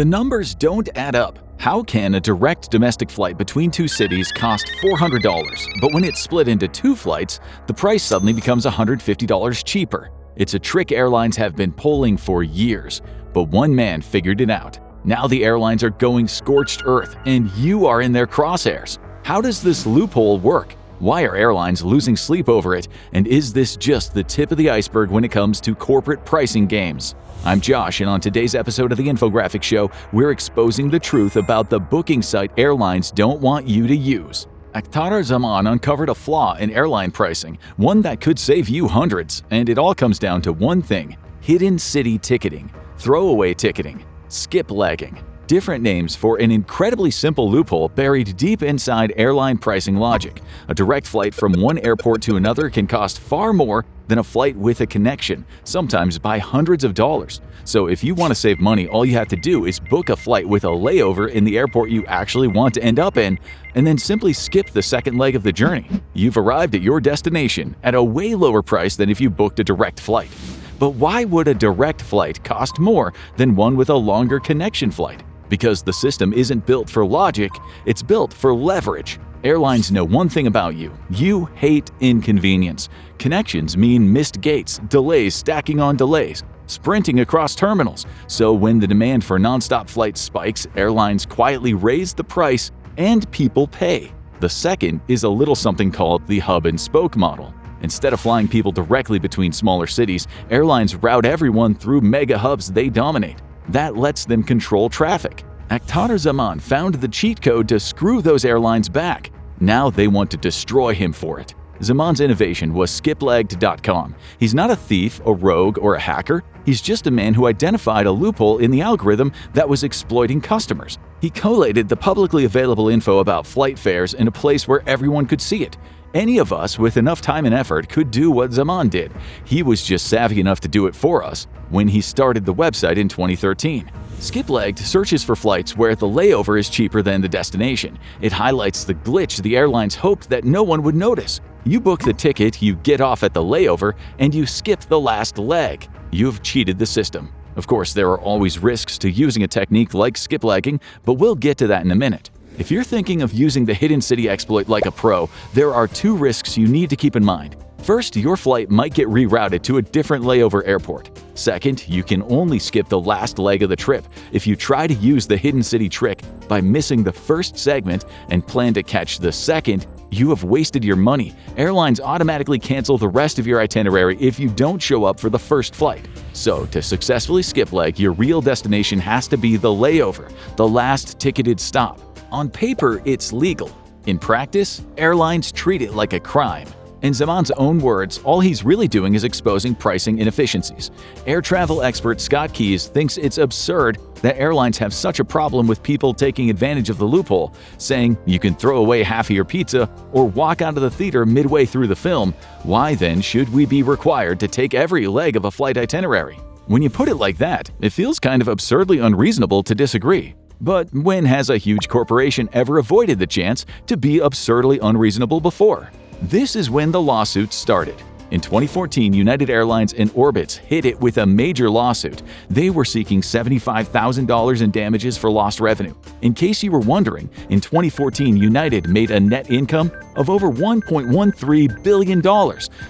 The numbers don't add up. How can a direct domestic flight between two cities cost $400, but when it's split into two flights, the price suddenly becomes $150 cheaper? It's a trick airlines have been pulling for years, but one man figured it out. Now the airlines are going scorched earth, and you are in their crosshairs. How does this loophole work? Why are airlines losing sleep over it? And is this just the tip of the iceberg when it comes to corporate pricing games? I'm Josh, and on today's episode of the Infographic Show, we're exposing the truth about the booking site airlines don't want you to use. Aktarer Zaman uncovered a flaw in airline pricing, one that could save you hundreds, and it all comes down to one thing: hidden city ticketing, throwaway ticketing, skiplagging. Different names for an incredibly simple loophole buried deep inside airline pricing logic. A direct flight from one airport to another can cost far more than a flight with a connection, sometimes by hundreds of dollars. So if you want to save money, all you have to do is book a flight with a layover in the airport you actually want to end up in, and then simply skip the second leg of the journey. You've arrived at your destination at a way lower price than if you booked a direct flight. But why would a direct flight cost more than one with a longer connection flight? Because the system isn't built for logic, it's built for leverage. Airlines know one thing about you: you hate inconvenience. Connections mean missed gates, delays stacking on delays, sprinting across terminals. So when the demand for nonstop flights spikes, airlines quietly raise the price and people pay. The second is a little something called the hub and spoke model. Instead of flying people directly between smaller cities, airlines route everyone through mega hubs they dominate. That lets them control traffic. Aktarer Zaman found the cheat code to screw those airlines back. Now they want to destroy him for it. Zaman's innovation was skiplagged.com. He's not a thief, a rogue, or a hacker. He's just a man who identified a loophole in the algorithm that was exploiting customers. He collated the publicly available info about flight fares in a place where everyone could see it. Any of us with enough time and effort could do what Zaman did. He was just savvy enough to do it for us when he started the website in 2013. Skiplagged searches for flights where the layover is cheaper than the destination. It highlights the glitch the airlines hoped that no one would notice. You book the ticket, you get off at the layover, and you skip the last leg. You've cheated the system. Of course, there are always risks to using a technique like skiplagging, but we'll get to that in a minute. If you're thinking of using the hidden city exploit like a pro, there are two risks you need to keep in mind. First, your flight might get rerouted to a different layover airport. Second, you can only skip the last leg of the trip. If you try to use the hidden city trick by missing the first segment and plan to catch the second, you have wasted your money. Airlines automatically cancel the rest of your itinerary if you don't show up for the first flight. So, to successfully skip leg, your real destination has to be the layover, the last ticketed stop. On paper, it's legal. In practice, airlines treat it like a crime. In Zaman's own words, all he's really doing is exposing pricing inefficiencies. Air travel expert Scott Keyes thinks it's absurd that airlines have such a problem with people taking advantage of the loophole, saying you can throw away half of your pizza or walk out of the theater midway through the film. Why then should we be required to take every leg of a flight itinerary? When you put it like that, it feels kind of absurdly unreasonable to disagree. But when has a huge corporation ever avoided the chance to be absurdly unreasonable before? This is when the lawsuits started. In 2014, United Airlines and Orbitz hit it with a major lawsuit. They were seeking $75,000 in damages for lost revenue. In case you were wondering, in 2014, United made a net income of over $1.13 billion.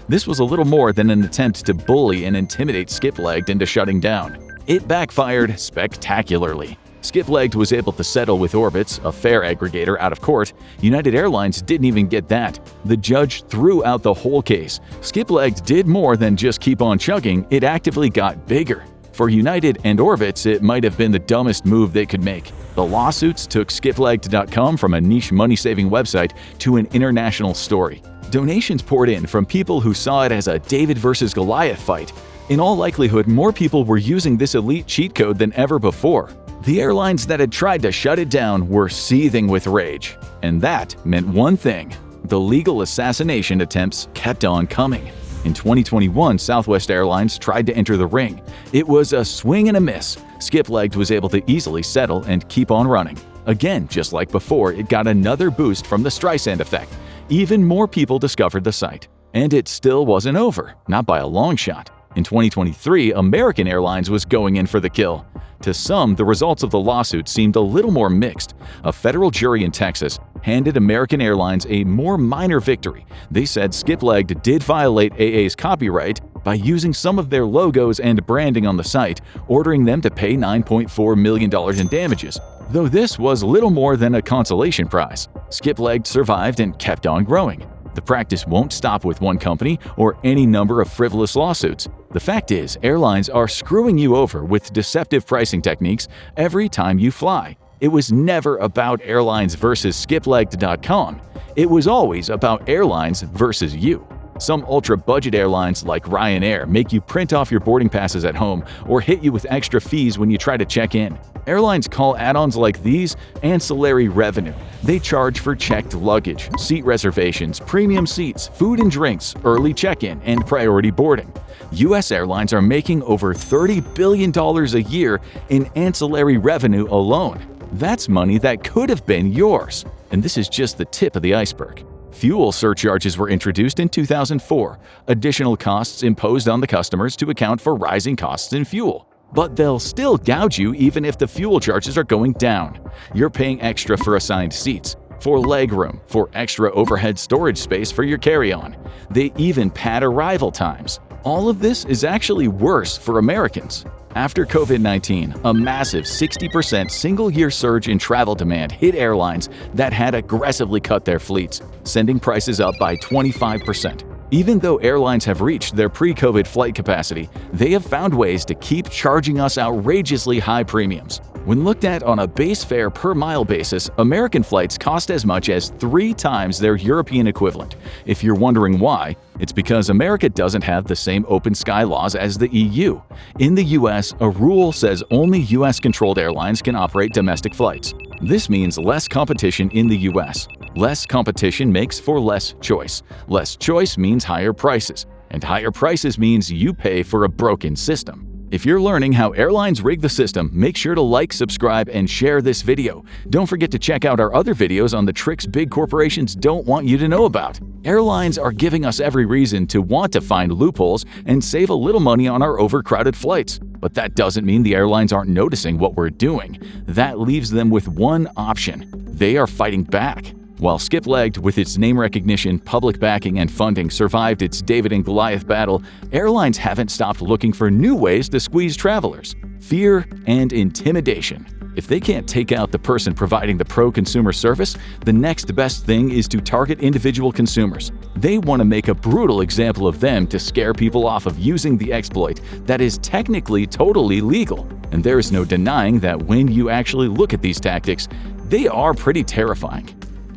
This was a little more than an attempt to bully and intimidate Skiplagged into shutting down. It backfired spectacularly. Skiplagged was able to settle with Orbitz, a fare aggregator, out of court. United Airlines didn't even get that. The judge threw out the whole case. Skiplagged did more than just keep on chugging, it actively got bigger. For United and Orbitz, it might have been the dumbest move they could make. The lawsuits took skiplagged.com from a niche money-saving website to an international story. Donations poured in from people who saw it as a David versus Goliath fight. In all likelihood, more people were using this elite cheat code than ever before. The airlines that had tried to shut it down were seething with rage. And that meant one thing: the legal assassination attempts kept on coming. In 2021, Southwest Airlines tried to enter the ring. It was a swing and a miss. Skiplagged was able to easily settle and keep on running. Again, just like before, it got another boost from the Streisand effect. Even more people discovered the site. And it still wasn't over, not by a long shot. In 2023, American Airlines was going in for the kill. To some, the results of the lawsuit seemed a little more mixed. A federal jury in Texas handed American Airlines a more minor victory. They said Skiplagged did violate AA's copyright by using some of their logos and branding on the site, ordering them to pay $9.4 million in damages. Though this was little more than a consolation prize, Skiplagged survived and kept on growing. The practice won't stop with one company or any number of frivolous lawsuits. The fact is, airlines are screwing you over with deceptive pricing techniques every time you fly. It was never about airlines versus skiplagged.com. It was always about airlines versus you. Some ultra-budget airlines like Ryanair make you print off your boarding passes at home or hit you with extra fees when you try to check in. Airlines call add-ons like these ancillary revenue. They charge for checked luggage, seat reservations, premium seats, food and drinks, early check-in, and priority boarding. U.S. airlines are making over $30 billion a year in ancillary revenue alone. That's money that could have been yours. And this is just the tip of the iceberg. Fuel surcharges were introduced in 2004, additional costs imposed on the customers to account for rising costs in fuel. But they'll still gouge you even if the fuel charges are going down. You're paying extra for assigned seats, for legroom, for extra overhead storage space for your carry-on. They even pad arrival times. All of this is actually worse for Americans. After COVID-19, a massive 60% single-year surge in travel demand hit airlines that had aggressively cut their fleets, sending prices up by 25%. Even though airlines have reached their pre-COVID flight capacity, they have found ways to keep charging us outrageously high premiums. When looked at on a base fare per mile basis, American flights cost as much as 3 times their European equivalent. If you're wondering why, it's because America doesn't have the same open sky laws as the EU. In the US, a rule says only US-controlled airlines can operate domestic flights. This means less competition in the US. Less competition makes for less choice. Less choice means higher prices. And higher prices means you pay for a broken system. If you're learning how airlines rig the system, make sure to like, subscribe, and share this video. Don't forget to check out our other videos on the tricks big corporations don't want you to know about. Airlines are giving us every reason to want to find loopholes and save a little money on our overcrowded flights. But that doesn't mean the airlines aren't noticing what we're doing. That leaves them with one option. They are fighting back. While Skiplagged, with its name recognition, public backing, and funding, survived its David and Goliath battle, airlines haven't stopped looking for new ways to squeeze travelers. Fear and intimidation. If they can't take out the person providing the pro-consumer service, the next best thing is to target individual consumers. They want to make a brutal example of them to scare people off of using the exploit that is technically totally legal. And there is no denying that when you actually look at these tactics, they are pretty terrifying.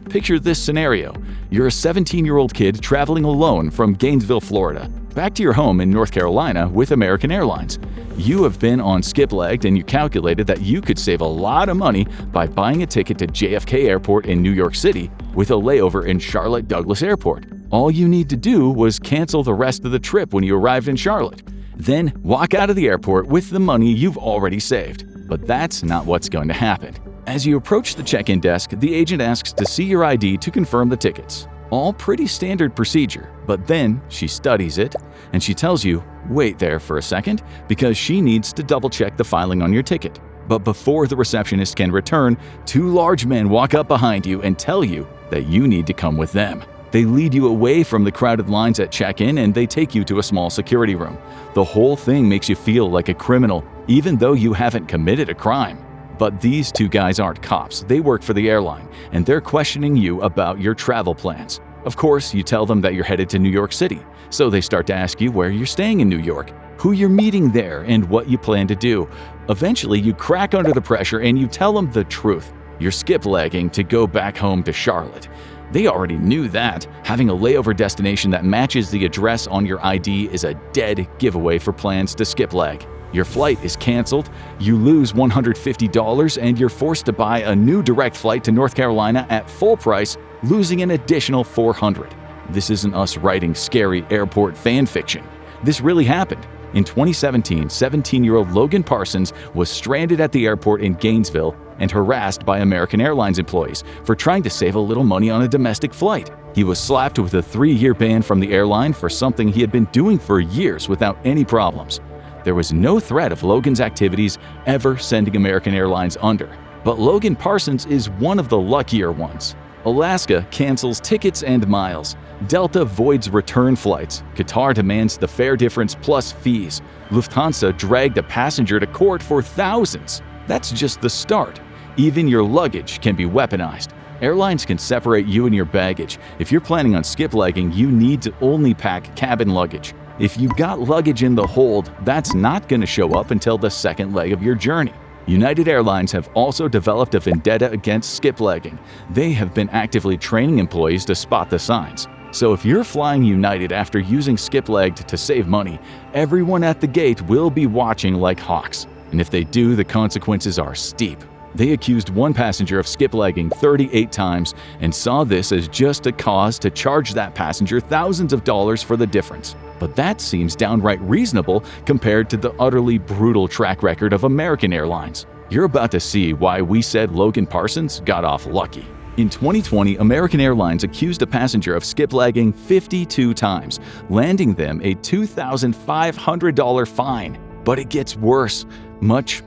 Picture this scenario. You're a 17-year-old kid traveling alone from Gainesville, Florida, back to your home in North Carolina with American Airlines. You have been on Skiplagged and you calculated that you could save a lot of money by buying a ticket to JFK Airport in New York City with a layover in Charlotte Douglas Airport. All you need to do was cancel the rest of the trip when you arrived in Charlotte. Then walk out of the airport with the money you've already saved. But that's not what's going to happen. As you approach the check-in desk, the agent asks to see your ID to confirm the tickets. All pretty standard procedure, but then she studies it and she tells you, wait there for a second, because she needs to double-check the filing on your ticket. But before the receptionist can return, 2 large men walk up behind you and tell you that you need to come with them. They lead you away from the crowded lines at check-in and they take you to a small security room. The whole thing makes you feel like a criminal, even though you haven't committed a crime. But these 2 guys aren't cops, they work for the airline, and they're questioning you about your travel plans. Of course, you tell them that you're headed to New York City, so they start to ask you where you're staying in New York, who you're meeting there, and what you plan to do. Eventually, you crack under the pressure and you tell them the truth. You're skiplagging to go back home to Charlotte. They already knew that. Having a layover destination that matches the address on your ID is a dead giveaway for plans to skiplag. Your flight is canceled, you lose $150, and you're forced to buy a new direct flight to North Carolina at full price, losing an additional $400. This isn't us writing scary airport fan fiction. This really happened. In 2017, 17-year-old Logan Parsons was stranded at the airport in Gainesville and harassed by American Airlines employees for trying to save a little money on a domestic flight. He was slapped with a 3-year ban from the airline for something he had been doing for years without any problems. There was no threat of Logan's activities ever sending American Airlines under. But Logan Parsons is one of the luckier ones. Alaska cancels tickets and miles. Delta voids return flights. Qatar demands the fare difference plus fees. Lufthansa dragged a passenger to court for thousands. That's just the start. Even your luggage can be weaponized. Airlines can separate you and your baggage. If you're planning on skiplagging, you need to only pack cabin luggage. If you've got luggage in the hold, that's not going to show up until the second leg of your journey. United Airlines have also developed a vendetta against skiplagging. They have been actively training employees to spot the signs. So if you're flying United after using skiplagged to save money, everyone at the gate will be watching like hawks. And if they do, the consequences are steep. They accused one passenger of skiplagging 38 times and saw this as just a cause to charge that passenger thousands of dollars for the difference. But that seems downright reasonable compared to the utterly brutal track record of American Airlines. You're about to see why we said Logan Parsons got off lucky. In 2020, American Airlines accused a passenger of skiplagging 52 times, landing them a $2,500 fine. But it gets worse, much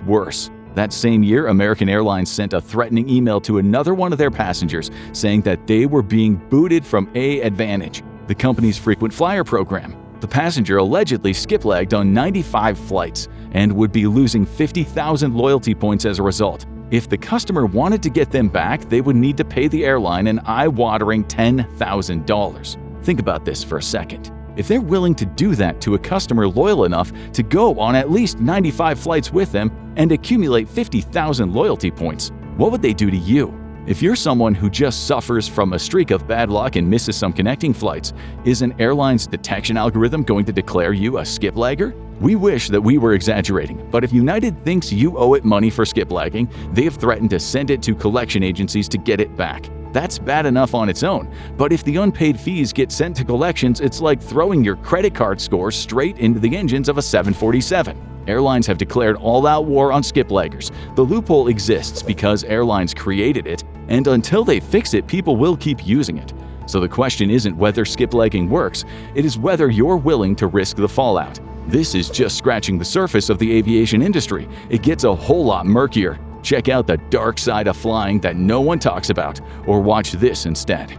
worse. That same year, American Airlines sent a threatening email to another one of their passengers saying that they were being booted from AAdvantage, the company's frequent flyer program. The passenger allegedly skiplagged on 95 flights and would be losing 50,000 loyalty points as a result. If the customer wanted to get them back, they would need to pay the airline an eye-watering $10,000. Think about this for a second. If they're willing to do that to a customer loyal enough to go on at least 95 flights with them and accumulate 50,000 loyalty points, what would they do to you? If you're someone who just suffers from a streak of bad luck and misses some connecting flights, is an airline's detection algorithm going to declare you a skiplagger? We wish that we were exaggerating, but if United thinks you owe it money for skiplagging, they have threatened to send it to collection agencies to get it back. That's bad enough on its own, but if the unpaid fees get sent to collections, it's like throwing your credit card score straight into the engines of a 747. Airlines have declared all-out war on skiplaggers. The loophole exists because airlines created it, and until they fix it, people will keep using it. So the question isn't whether skiplagging works, it is whether you're willing to risk the fallout. This is just scratching the surface of the aviation industry. It gets a whole lot murkier. Check out the dark side of flying that no one talks about, or watch this instead.